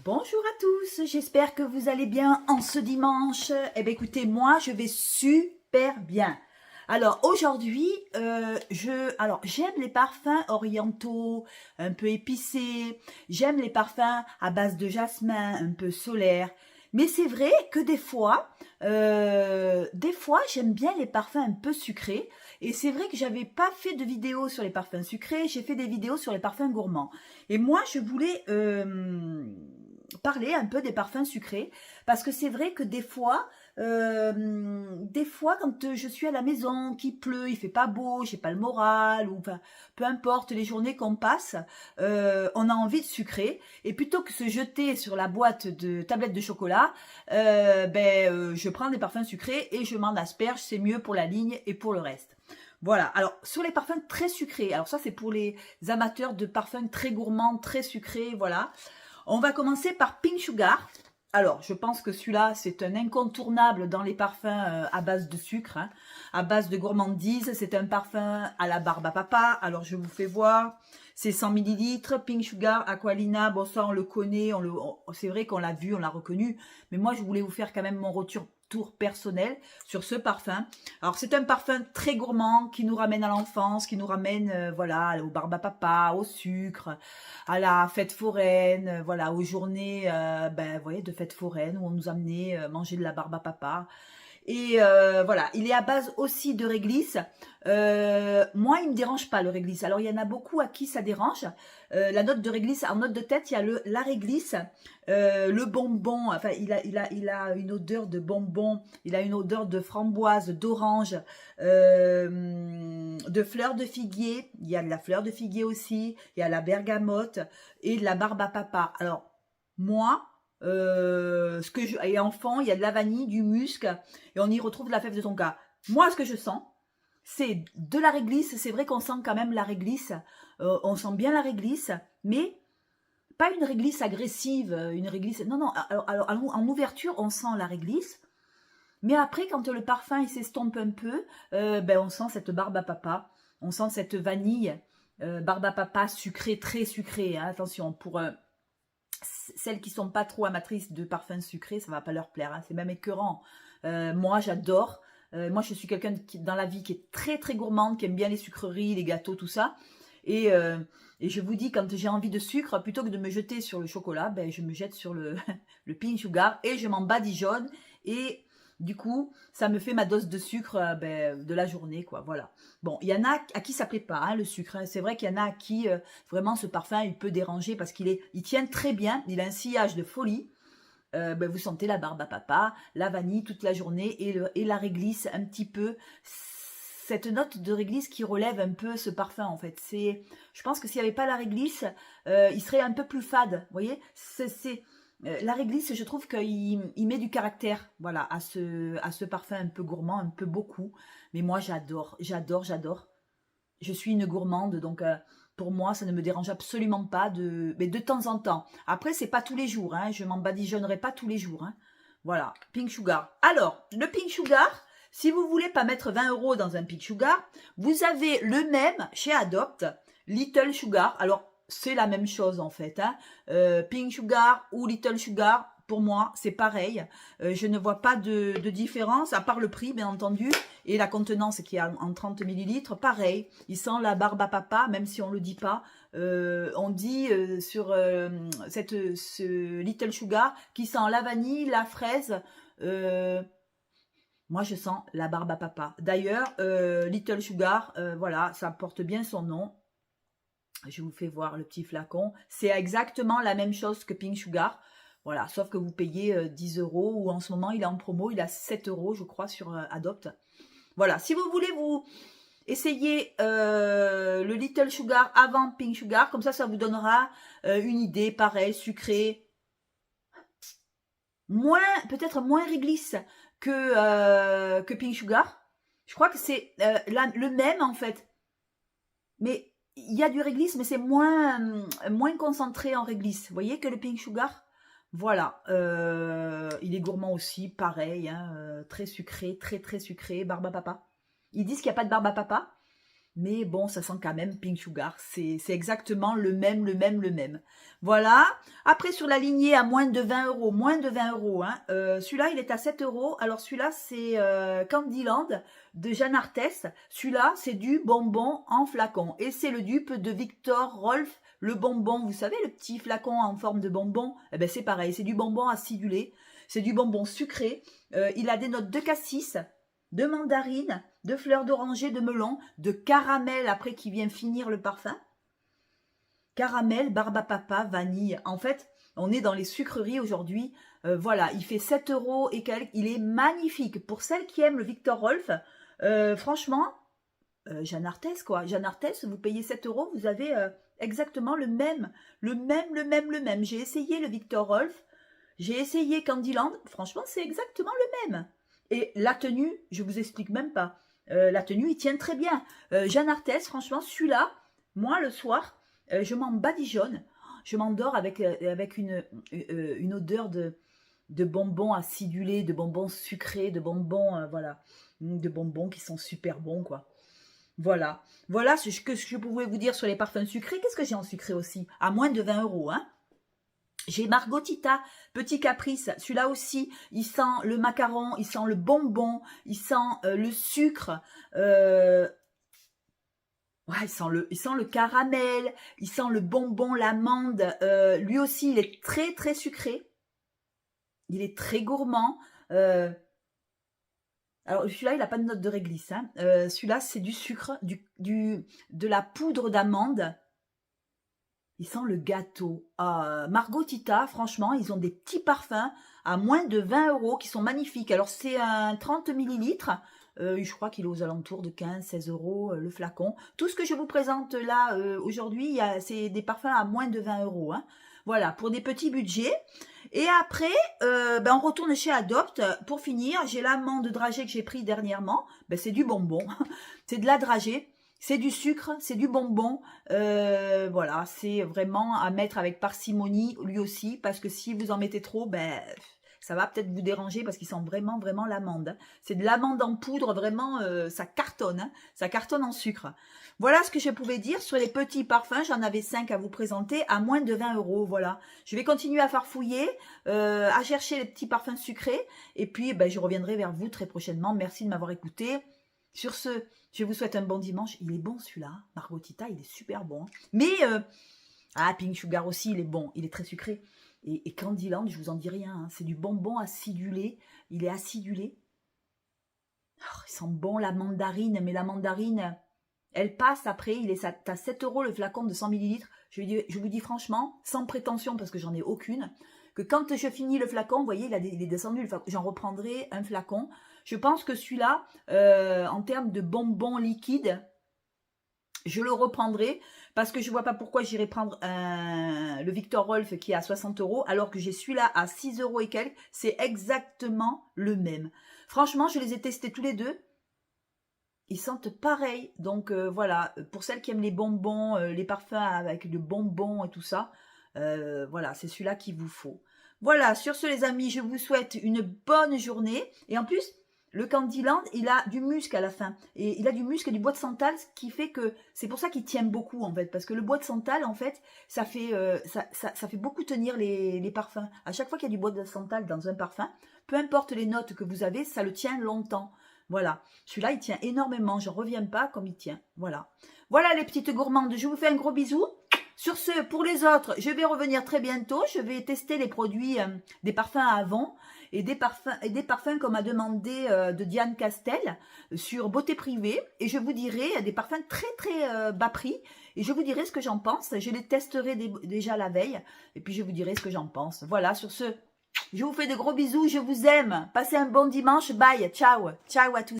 Bonjour à tous, j'espère que vous allez bien en ce dimanche. Eh bien écoutez, moi je vais super bien. Alors aujourd'hui, j'aime les parfums orientaux, un peu épicés. J'aime les parfums à base de jasmin, un peu solaire. Mais c'est vrai que des fois j'aime bien les parfums un peu sucrés. Et c'est vrai que j'avais pas fait de vidéo sur les parfums sucrés, j'ai fait des vidéos sur les parfums gourmands. Et moi je voulais parler un peu des parfums sucrés parce que c'est vrai que des fois quand je suis à la maison, qu'il pleut, il fait pas beau, j'ai pas le moral ou enfin peu importe les journées qu'on passe, on a envie de sucrer et plutôt que se jeter sur la boîte de tablettes de chocolat, je prends des parfums sucrés et je m'en asperge, c'est mieux pour la ligne et pour le reste. Voilà, alors sur les parfums très sucrés, alors ça c'est pour les amateurs de parfums très gourmands, très sucrés, voilà. On va commencer par Pink Sugar. Alors, je pense que celui-là, c'est un incontournable dans les parfums à base de sucre, hein, à base de gourmandise. C'est un parfum à la barbe à papa. Alors, je vous fais voir. C'est 100 millilitres. Pink Sugar, Aqualina. Bon, ça, on le connaît. C'est vrai qu'on l'a vu, on l'a reconnu. Mais moi, je voulais vous faire quand même mon retour personnel sur ce parfum. Alors, c'est un parfum très gourmand qui nous ramène à l'enfance, qui nous ramène, voilà, au barbe à papa, au sucre, à la fête foraine, voilà, aux journées vous voyez, de fête foraine où on nous amenait manger de la barbe à papa. Et voilà, il est à base aussi de réglisse. Moi, il me dérange pas le réglisse. Alors, il y en a beaucoup à qui ça dérange. La note de réglisse, en note de tête, il y a la réglisse, le bonbon. Enfin, il a une odeur de bonbon. Il a une odeur de framboise, d'orange, de fleur de figuier. Il y a de la fleur de figuier aussi. Il y a la bergamote et de la barbe à papa. Alors, moi, et enfant, il y a de la vanille, du musc, et on y retrouve de la fève de tonka. Moi, ce que je sens, c'est de la réglisse. C'est vrai qu'on sent quand même la réglisse. On sent bien la réglisse, mais pas une réglisse agressive, une réglisse. Non, non. Alors, en ouverture, on sent la réglisse, mais après, quand le parfum il s'estompe un peu, on sent cette barbe à papa. On sent cette vanille, barbe à papa sucrée, très sucrée. Hein, attention, pour celles qui sont pas trop amatrices de parfums sucrés, ça va pas leur plaire. Hein, c'est même écœurant. Moi, j'adore. Moi, je suis quelqu'un dans la vie qui est très très gourmande, qui aime bien les sucreries, les gâteaux, tout ça. Et, euh, et je vous dis, quand j'ai envie de sucre, plutôt que de me jeter sur le chocolat, je me jette sur le, le pink sugar et je m'en badigeonne. Et du coup, ça me fait ma dose de sucre de la journée, quoi. Voilà. Bon, il y en a à qui ça plaît pas, hein, le sucre. Hein. C'est vrai qu'il y en a à qui vraiment ce parfum il peut déranger parce il tient très bien. Il a un sillage de folie. Vous sentez la barbe à papa, la vanille toute la journée et la réglisse un petit peu. Cette note de réglisse qui relève un peu ce parfum en fait. Je pense que s'il n'y avait pas la réglisse, il serait un peu plus fade. Vous voyez, la réglisse, je trouve qu'il met du caractère, voilà, à ce parfum un peu gourmand, un peu beaucoup. Mais moi, j'adore, j'adore, j'adore. Je suis une gourmande, donc pour moi, ça ne me dérange absolument pas mais de temps en temps. Après, c'est pas tous les jours, hein, je m'en badigeonnerai pas tous les jours. Hein. Voilà, Pink Sugar. Alors, le Pink Sugar, si vous voulez pas mettre 20 € dans un Pink Sugar, vous avez le même chez Adopt, Little Sugar. Alors, c'est la même chose en fait. Hein. Pink Sugar ou Little Sugar, pour moi, c'est pareil. Je ne vois pas de différence, à part le prix, bien entendu. Et la contenance qui est en 30 millilitres, pareil. Il sent la barbe à papa, même si on ne le dit pas. On dit sur ce Little Sugar qui sent la vanille, la fraise. Moi, je sens la barbe à papa. D'ailleurs, Little Sugar, voilà, ça porte bien son nom. Je vous fais voir le petit flacon. C'est exactement la même chose que Pink Sugar. Voilà, sauf que vous payez 10 € ou en ce moment, il est en promo. Il a 7 €, je crois, sur Adopt. Voilà, si vous voulez vous essayer le Little Sugar avant Pink Sugar, comme ça vous donnera une idée, pareil, sucrée, peut-être moins réglisse que Pink Sugar. Je crois que c'est le même en fait, mais il y a du réglisse, mais c'est moins concentré en réglisse. Vous voyez que le Pink Sugar, voilà, il est gourmand aussi, pareil, hein, très sucré, très très sucré, barbe à papa. Ils disent qu'il n'y a pas de barbe à papa, Mais bon, ça sent quand même Pink Sugar. C'est exactement le même. Voilà. Après, sur la lignée à moins de 20 euros, hein, celui-là, il est à 7 euros. Alors, celui-là, c'est Candyland de Jeanne Arthès. Celui-là, c'est du bonbon en flacon. Et c'est le dupe de Victor Rolf, le bonbon. Vous savez, le petit flacon en forme de bonbon. Eh ben, c'est pareil. C'est du bonbon acidulé. C'est du bonbon sucré. Il a des notes de cassis, de mandarine, de fleurs d'oranger, de melon, de caramel après qui vient finir le parfum. Caramel, barbe à papa, vanille. En fait, on est dans les sucreries aujourd'hui. Voilà, il fait 7 euros et quelques. Il est magnifique. Pour celles qui aiment le Victor Rolf, franchement, Jeanne Arthès, quoi. Jeanne Arthès, vous payez 7 euros, vous avez exactement le même. J'ai essayé le Victor Rolf, j'ai essayé Candyland. Franchement, c'est exactement le même. Et la tenue, je vous explique même pas. La tenue, il tient très bien. Jeanne Arthès, franchement, celui-là, moi, le soir, je m'en badigeonne. Je m'endors avec une odeur de bonbons acidulés, de bonbons sucrés, de bonbons, voilà. De bonbons qui sont super bons, quoi. Voilà. Voilà ce que je pouvais vous dire sur les parfums sucrés. Qu'est-ce que j'ai en sucré aussi? À moins de 20 euros, hein. J'ai Margotita, Petit Caprice. Celui-là aussi, il sent le macaron, il sent le bonbon, il sent le sucre. Ouais, il sent le caramel, il sent le bonbon, l'amande. Lui aussi, il est très, très sucré. Il est très gourmand. Alors, celui-là, il n'a pas de note de réglisse. Hein. Celui-là, c'est du sucre, de la poudre d'amande. Il sent le gâteau. Margotita, franchement, ils ont des petits parfums à moins de 20 euros qui sont magnifiques. Alors, c'est un 30 millilitres. Je crois qu'il est aux alentours de 15-16 euros le flacon. Tout ce que je vous présente là aujourd'hui, c'est des parfums à moins de 20 euros. Hein. Voilà, pour des petits budgets. Et après, on retourne chez Adopt. Pour finir, j'ai l'amande dragée que j'ai pris dernièrement. C'est du bonbon. C'est de la dragée. C'est du sucre, c'est du bonbon, voilà, c'est vraiment à mettre avec parcimonie lui aussi, parce que si vous en mettez trop, ça va peut-être vous déranger parce qu'il sent vraiment, vraiment l'amande. C'est de l'amande en poudre, vraiment, ça cartonne, hein, ça cartonne en sucre. Voilà ce que je pouvais dire sur les petits parfums, j'en avais 5 à vous présenter à moins de 20 euros, voilà. Je vais continuer à farfouiller, à chercher les petits parfums sucrés, et puis je reviendrai vers vous très prochainement. Merci de m'avoir écouté. Sur ce, je vous souhaite un bon dimanche. Il est bon celui-là, Margotita, il est super bon. Mais, Pink Sugar aussi, il est bon, il est très sucré. Et Candyland, je vous en dis rien, hein, c'est du bonbon acidulé. Il est acidulé. Il sent bon la mandarine, mais la mandarine, elle passe après. Il est à 7 euros le flacon de 100 millilitres. Je vous dis franchement, sans prétention, parce que j'en ai aucune, que quand je finis le flacon, vous voyez, il est descendu, j'en reprendrai un flacon. Je pense que celui-là, en termes de bonbons liquides, je le reprendrai parce que je ne vois pas pourquoi j'irai prendre le Victor Rolf qui est à 60 euros alors que j'ai celui-là à 6 euros et quelques. C'est exactement le même. Franchement, je les ai testés tous les deux. Ils sentent pareil. Donc voilà, pour celles qui aiment les bonbons, les parfums avec de bonbons et tout ça, voilà, c'est celui-là qu'il vous faut. Voilà, sur ce les amis, je vous souhaite une bonne journée. Et en plus, le Candyland, il a du musc à la fin. Et il a du musc et du bois de santal, ce qui fait que... C'est pour ça qu'il tient beaucoup, en fait. Parce que le bois de santal, en fait, ça fait beaucoup tenir les parfums. À chaque fois qu'il y a du bois de santal dans un parfum, peu importe les notes que vous avez, ça le tient longtemps. Voilà. Celui-là, il tient énormément. Je ne reviens pas comme il tient. Voilà. Voilà les petites gourmandes. Je vous fais un gros bisou. Sur ce, pour les autres, je vais revenir très bientôt. Je vais tester les produits des parfums à Avon et des parfums comme a demandé de Diane Castel sur Beauté Privée. Et je vous dirai des parfums très très bas prix. Et je vous dirai ce que j'en pense. Je les testerai déjà la veille. Et puis je vous dirai ce que j'en pense. Voilà, sur ce, je vous fais de gros bisous. Je vous aime. Passez un bon dimanche. Bye. Ciao. Ciao à tous.